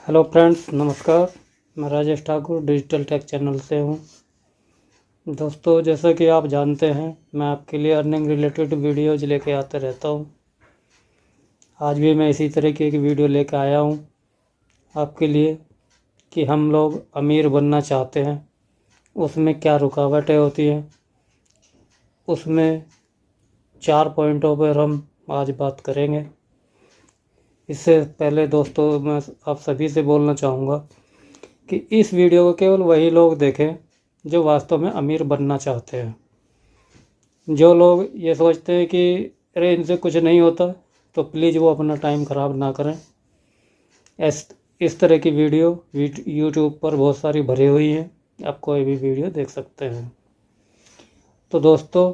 Hello friends, नमस्कार। मैं Rajesh Thakur digital take channel से हूँ। दोस्तों, जैसा कि आप जानते हैं, मैं आपके लिए अर्निंग रिलेटेड वीडियोज़ लेके आते रहता हूँ। आज भी मैं इसी तरह की एक वीडियो लेकर आया हूँ आपके लिए कि हम लोग अमीर बनना चाहते हैं, उसमें क्या रुकावटें होती हैं। उसमें 4 पॉइंटों पर हम आज बात करेंगे। इससे पहले दोस्तों, मैं आप सभी से बोलना चाहूँगा कि इस वीडियो को केवल वही लोग देखें जो वास्तव में अमीर बनना चाहते हैं। जो लोग ये सोचते हैं कि अरे इनसे कुछ नहीं होता, तो प्लीज़ वो अपना टाइम ख़राब ना करें। इस तरह की वीडियो यूट्यूब पर बहुत सारी भरी हुई हैं, आप कोई भी वीडियो देख सकते हैं। तो दोस्तों,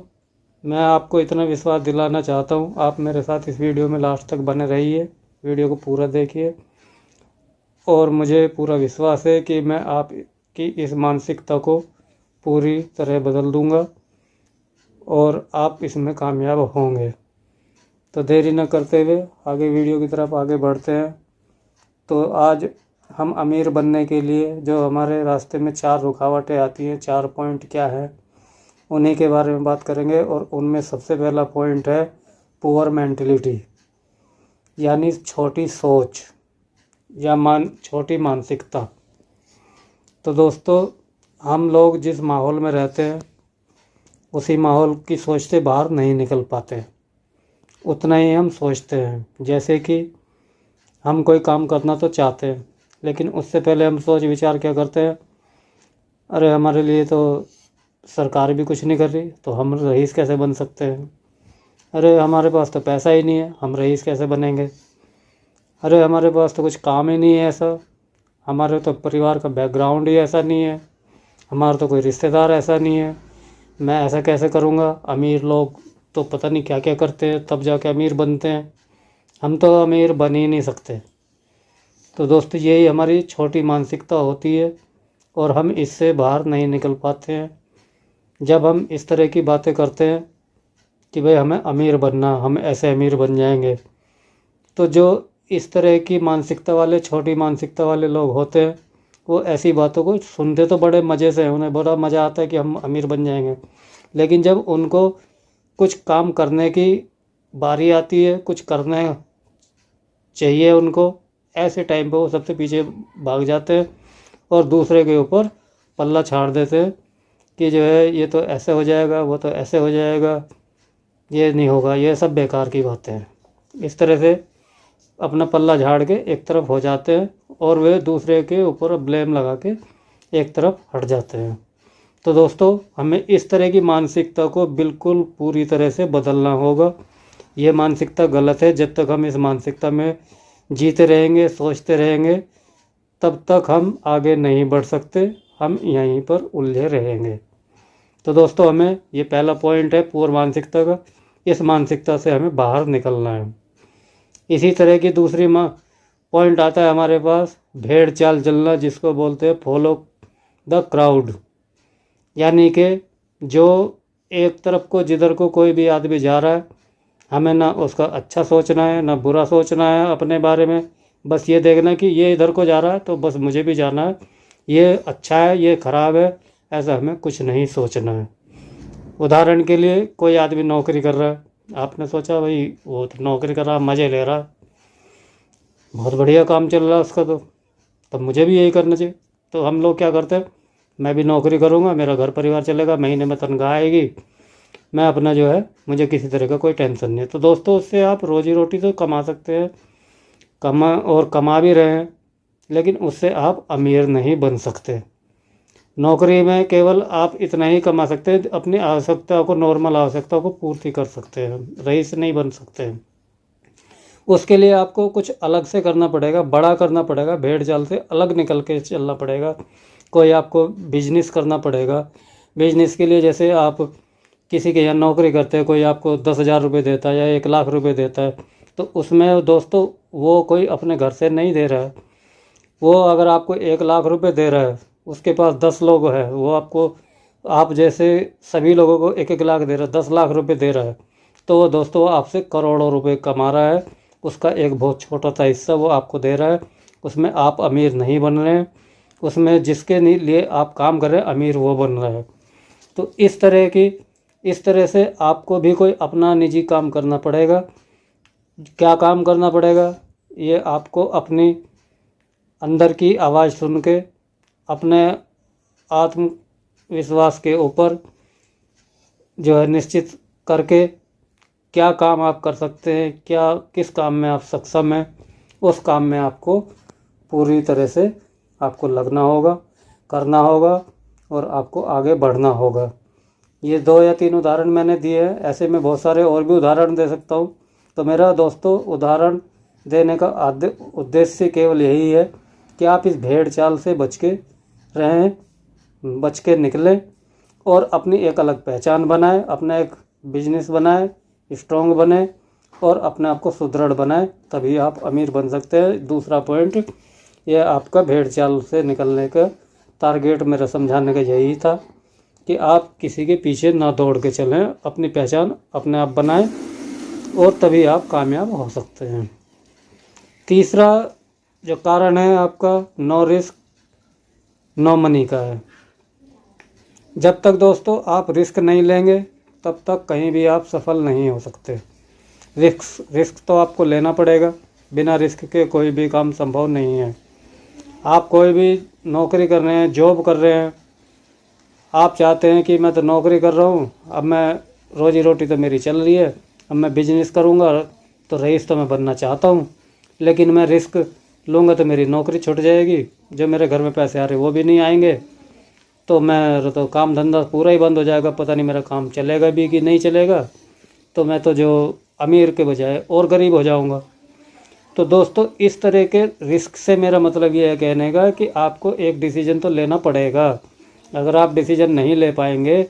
मैं आपको इतना विश्वास दिलाना चाहता हूँ, आप मेरे साथ इस वीडियो में लास्ट तक बने रहिए, वीडियो को पूरा देखिए। और मुझे पूरा विश्वास है कि मैं आपकी इस मानसिकता को पूरी तरह बदल दूंगा और आप इसमें कामयाब होंगे। तो देरी न करते हुए आगे वीडियो की तरफ आगे बढ़ते हैं। तो आज हम अमीर बनने के लिए जो हमारे रास्ते में 4 रुकावटें आती हैं, 4 पॉइंट क्या है, उन्हीं के बारे में बात करेंगे। और उनमें सबसे पहला पॉइंट है पुअर मेंटलिटी, यानी छोटी सोच या छोटी मानसिकता। तो दोस्तों, हम लोग जिस माहौल में रहते हैं उसी माहौल की सोच से बाहर नहीं निकल पाते। उतना ही हम सोचते हैं। जैसे कि हम कोई काम करना तो चाहते हैं, लेकिन उससे पहले हम सोच विचार क्या करते हैं, अरे हमारे लिए तो सरकार भी कुछ नहीं कर रही, तो हम रईस कैसे बन सकते हैं। अरे हमारे पास तो पैसा ही नहीं है, हम रईस कैसे बनेंगे। अरे हमारे पास तो कुछ काम ही नहीं है ऐसा, हमारे तो परिवार का बैकग्राउंड ही ऐसा नहीं है, हमारा तो कोई रिश्तेदार ऐसा नहीं है, मैं ऐसा कैसे करूँगा। अमीर लोग तो पता नहीं क्या क्या करते हैं, तब जाके अमीर बनते हैं, हम तो अमीर बन ही नहीं सकते। तो दोस्तों, यही हमारी छोटी मानसिकता होती है और हम इससे बाहर नहीं निकल पाते हैं। जब हम इस तरह की बातें करते हैं कि भाई हमें अमीर बनना, हम ऐसे अमीर बन जाएंगे, तो जो इस तरह की मानसिकता वाले, छोटी मानसिकता वाले लोग होते हैं, वो ऐसी बातों को सुनते तो बड़े मज़े से हैं, उन्हें बड़ा मज़ा आता है कि हम अमीर बन जाएंगे। लेकिन जब उनको कुछ काम करने की बारी आती है, कुछ करना चाहिए उनको, ऐसे टाइम पे वो सबसे पीछे भाग जाते हैं और दूसरे के ऊपर पल्ला छाड़ देते हैं कि जो है ये तो ऐसे हो जाएगा, वो तो ऐसे हो जाएगा, ये नहीं होगा, ये सब बेकार की बातें हैं। इस तरह से अपना पल्ला झाड़ के एक तरफ हो जाते हैं और वे दूसरे के ऊपर ब्लेम लगा के एक तरफ हट जाते हैं। तो दोस्तों, हमें इस तरह की मानसिकता को बिल्कुल पूरी तरह से बदलना होगा। ये मानसिकता गलत है। जब तक हम इस मानसिकता में जीते रहेंगे, सोचते रहेंगे, तब तक हम आगे नहीं बढ़ सकते, हम यहीं पर उलझे रहेंगे। तो दोस्तों, हमें ये पहला पॉइंट है पुअर मानसिकता का, इस मानसिकता से हमें बाहर निकलना है। इसी तरह की दूसरी पॉइंट आता है हमारे पास भेड़ चाल चलना, जिसको बोलते हैं फॉलो द क्राउड। यानी कि जो एक तरफ को, जिधर को कोई भी आदमी जा रहा है, हमें ना उसका अच्छा सोचना है ना बुरा सोचना है अपने बारे में। बस ये देखना कि ये इधर को जा रहा है तो बस मुझे भी जाना है, ये अच्छा है ये ख़राब है, ऐसा हमें कुछ नहीं सोचना है। उदाहरण के लिए, कोई आदमी नौकरी कर रहा है, आपने सोचा भाई वो तो नौकरी कर रहा, मज़े ले रहा, बहुत बढ़िया काम चल रहा है उसका, तो तब मुझे भी यही करना चाहिए। तो हम लोग क्या करते हैं, मैं भी नौकरी करूँगा, मेरा घर परिवार चलेगा, महीने में तनख्वाह आएगी, मैं अपना जो है, मुझे किसी तरह का कोई टेंशन नहीं है। तो दोस्तों, उससे आप रोजी रोटी तो कमा सकते हैं, कमा भी रहे हैं, लेकिन उससे आप अमीर नहीं बन सकते। नौकरी में केवल आप इतना ही कमा सकते हैं, अपनी आवश्यकता को, नॉर्मल आवश्यकता को पूर्ति कर सकते हैं, रईस नहीं बन सकते हैं। उसके लिए आपको कुछ अलग से करना पड़ेगा, बड़ा करना पड़ेगा, भेड़ चाल से अलग निकल के चलना पड़ेगा। कोई आपको बिजनेस करना पड़ेगा। बिजनेस के लिए जैसे आप किसी के यहाँ नौकरी करते हैं, कोई आपको 10,000 रुपये देता है या 1,00,000 रुपये देता है, तो उसमें दोस्तों वो कोई अपने घर से नहीं दे रहा है। वो अगर आपको 1,00,000 रुपये दे रहा है, उसके पास 10 लोग हैं, वो आपको, आप जैसे सभी लोगों को 1-1 लाख दे रहा है, 10 लाख रुपये दे रहा है, तो वो दोस्तों आपसे करोड़ों रुपए कमा रहा है। उसका एक बहुत छोटा सा हिस्सा वो आपको दे रहा है उसमें आप अमीर नहीं बन रहे हैं, उसमें जिसके लिए आप काम कर रहे हैं अमीर वो बन रहा है। तो इस तरह से आपको भी कोई अपना निजी काम करना पड़ेगा। क्या काम करना पड़ेगा, ये आपको अपनी अंदर की आवाज़ सुन के अपने आत्मविश्वास के ऊपर जो है निश्चित करके क्या काम आप कर सकते हैं, क्या किस काम में आप सक्षम हैं, उस काम में आपको पूरी तरह से आपको लगना होगा, करना होगा और आपको आगे बढ़ना होगा। ये 2 या 3 उदाहरण मैंने दिए हैं, ऐसे में बहुत सारे और भी उदाहरण दे सकता हूँ। तो मेरा दोस्तों उदाहरण देने का उद्देश्य केवल यही है कि आप इस भेड़ चाल से बच के रहें, बच के निकलें और अपनी एक अलग पहचान बनाएं, अपना एक बिजनेस बनाएं, स्ट्रॉन्ग बने और अपने आप को सुदृढ़ बनाएं, तभी आप अमीर बन सकते हैं। दूसरा पॉइंट, यह आपका भेड़ चाल से निकलने का टारगेट मेरा समझाने का यही था कि आप किसी के पीछे ना दौड़ के चलें, अपनी पहचान अपने आप बनाएं और तभी आप कामयाब हो सकते हैं। तीसरा जो कारण है आपका नो रिस्क नो मनी का है। जब तक दोस्तों आप रिस्क नहीं लेंगे तब तक कहीं भी आप सफल नहीं हो सकते। रिस्क तो आपको लेना पड़ेगा, बिना रिस्क के कोई भी काम संभव नहीं है। आप कोई भी नौकरी कर रहे हैं, जॉब कर रहे हैं, आप चाहते हैं कि मैं तो नौकरी कर रहा हूँ, अब मैं रोजी रोटी तो मेरी चल रही है, अब मैं बिजनेस करूँगा तो रईस तो मैं बनना चाहता हूँ, लेकिन मैं रिस्क लूँगा तो मेरी नौकरी छूट जाएगी, जो मेरे घर में पैसे आ रहे वो भी नहीं आएंगे, तो मेरा तो काम धंधा पूरा ही बंद हो जाएगा, पता नहीं मेरा काम चलेगा भी कि नहीं चलेगा, तो मैं तो जो अमीर के बजाय और गरीब हो जाऊँगा। तो दोस्तों इस तरह के रिस्क से मेरा मतलब ये है कहने का कि आपको एक डिसीजन तो लेना पड़ेगा। अगर आप डिसीजन नहीं ले पाएंगे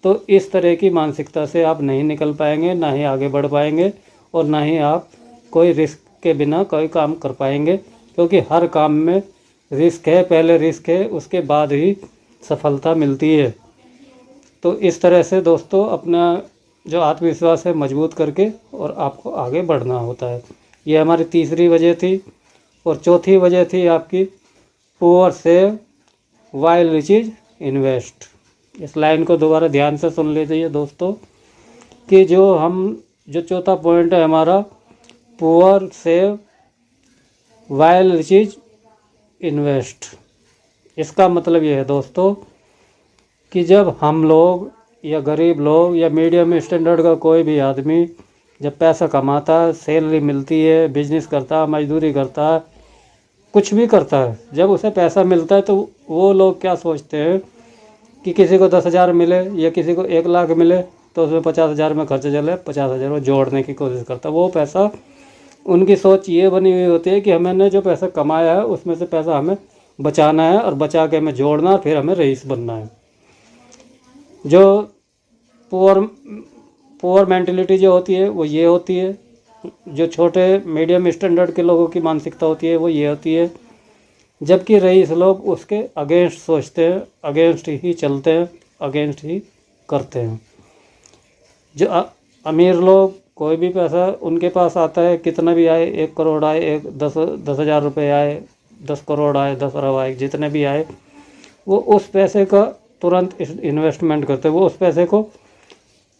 तो इस तरह की मानसिकता से आप नहीं निकल पाएंगे, ना ही आगे बढ़ पाएंगे और ना ही आप कोई रिस्क के बिना कोई काम कर पाएंगे, क्योंकि हर काम में रिस्क है, पहले रिस्क है, उसके बाद ही सफलता मिलती है। तो इस तरह से दोस्तों अपना जो आत्मविश्वास है मजबूत करके और आपको आगे बढ़ना होता है। ये हमारी तीसरी वजह थी। और चौथी वजह थी आपकी poor save while rich invest. इस लाइन को दोबारा ध्यान से सुन लीजिए दोस्तों कि जो चौथा पॉइंट है हमारा poor save while rich invest. इसका मतलब ये है दोस्तों कि जब हम लोग या गरीब लोग या मीडियम स्टैंडर्ड का कोई भी आदमी जब पैसा कमाता है, सैलरी मिलती है, बिजनेस करता है, मजदूरी करता है, कुछ भी करता है, जब उसे पैसा मिलता है तो वो लोग क्या सोचते हैं कि किसी को 10,000 मिले या किसी को 1 लाख मिले तो उसमें 50,000 में खर्च चले, 50,000 वो जोड़ने की कोशिश करता है। वो पैसा, उनकी सोच ये बनी हुई होती है कि हमने जो पैसा कमाया है उसमें से पैसा हमें बचाना है और बचा के हमें जोड़ना, फिर हमें रईस बनना है। जो पुअर मेंटलिटी जो होती है वो ये होती है, जो छोटे मीडियम स्टैंडर्ड के लोगों की मानसिकता होती है वो ये होती है, जबकि रईस लोग उसके अगेंस्ट सोचते हैं, अगेंस्ट ही चलते हैं, अगेंस्ट ही करते हैं। जो अमीर लोग कोई भी पैसा उनके पास आता है, कितना भी आए, 1 करोड़ आए, 10,000 रुपये आए, 10 करोड़ आए, 10 अरब आए, जितने भी आए, वो उस पैसे का तुरंत इन्वेस्टमेंट करते हैं। वो उस पैसे को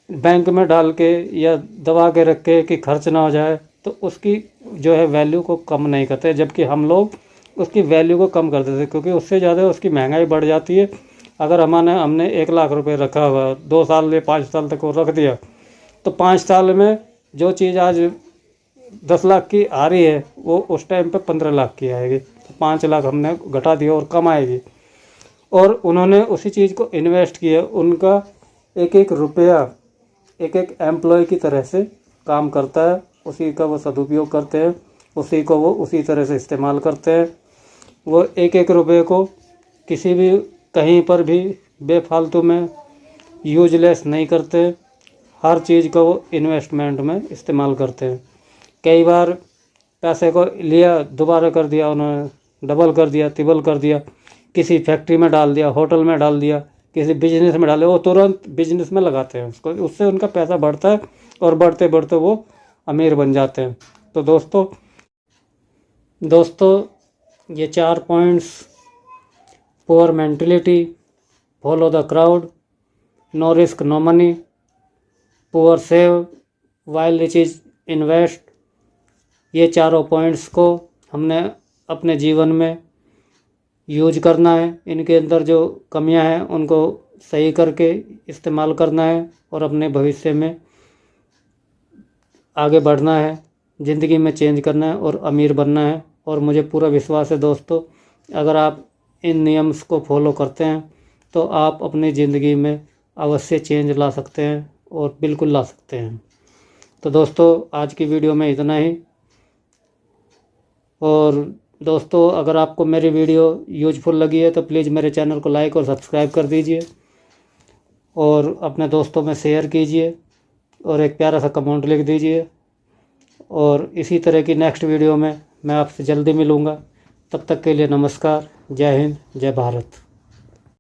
बैंक में डाल के या दबा के रख के कि खर्च ना हो जाए, तो उसकी जो है वैल्यू को कम नहीं करते, जबकि हम लोग उसकी वैल्यू को कम कर देते, क्योंकि उससे ज़्यादा उसकी महंगाई बढ़ जाती है। अगर हमने 1 लाख रुपए रखा हुआ, 2 साल या 5 साल तक वो रख दिया, तो 5 साल में जो चीज़ आज 10 लाख की आ रही है वो उस टाइम पे 15 लाख की आएगी। तो 5 लाख हमने घटा दिया और कम आएगी। और उन्होंने उसी चीज़ को इन्वेस्ट किया, उनका एक एक रुपया एक एक एम्प्लॉय की तरह से काम करता है, उसी का वो सदुपयोग करते हैं, उसी को वो उसी तरह से इस्तेमाल करते हैं। वो एक एक रुपये को किसी भी कहीं पर भी बेफालतू में यूजलेस नहीं करते, हर चीज़ को वो इन्वेस्टमेंट में इस्तेमाल करते हैं। कई बार पैसे को लिया, दोबारा कर दिया, उन्होंने डबल कर दिया, तिबल कर दिया, किसी फैक्ट्री में डाल दिया, होटल में डाल दिया, किसी बिजनेस में डाले, वो तुरंत बिजनेस में लगाते हैं उसको, उससे उनका पैसा बढ़ता है और बढ़ते बढ़ते वो अमीर बन जाते हैं। तो दोस्तों ये 4 points: poor mentality, follow the crowd, no risk no money, poor save, while rich is invest. ये चारों पॉइंट्स को हमने अपने जीवन में यूज करना है। इनके अंदर जो कमियां हैं उनको सही करके इस्तेमाल करना है और अपने भविष्य में आगे बढ़ना है, ज़िंदगी में चेंज करना है और अमीर बनना है। और मुझे पूरा विश्वास है दोस्तों, अगर आप इन नियम्स को फॉलो करते हैं तो आप अपनी ज़िंदगी में अवश्य चेंज ला सकते हैं और बिल्कुल ला सकते हैं। तो दोस्तों आज की वीडियो में इतना ही। और दोस्तों अगर आपको मेरी वीडियो यूजफुल लगी है तो प्लीज़ मेरे चैनल को लाइक और सब्सक्राइब कर दीजिए और अपने दोस्तों में शेयर कीजिए और एक प्यारा सा कमेंट लिख दीजिए। और इसी तरह की नेक्स्ट वीडियो में मैं आपसे जल्दी मिलूँगा। तब तक के लिए नमस्कार। जय हिंद, जय भारत।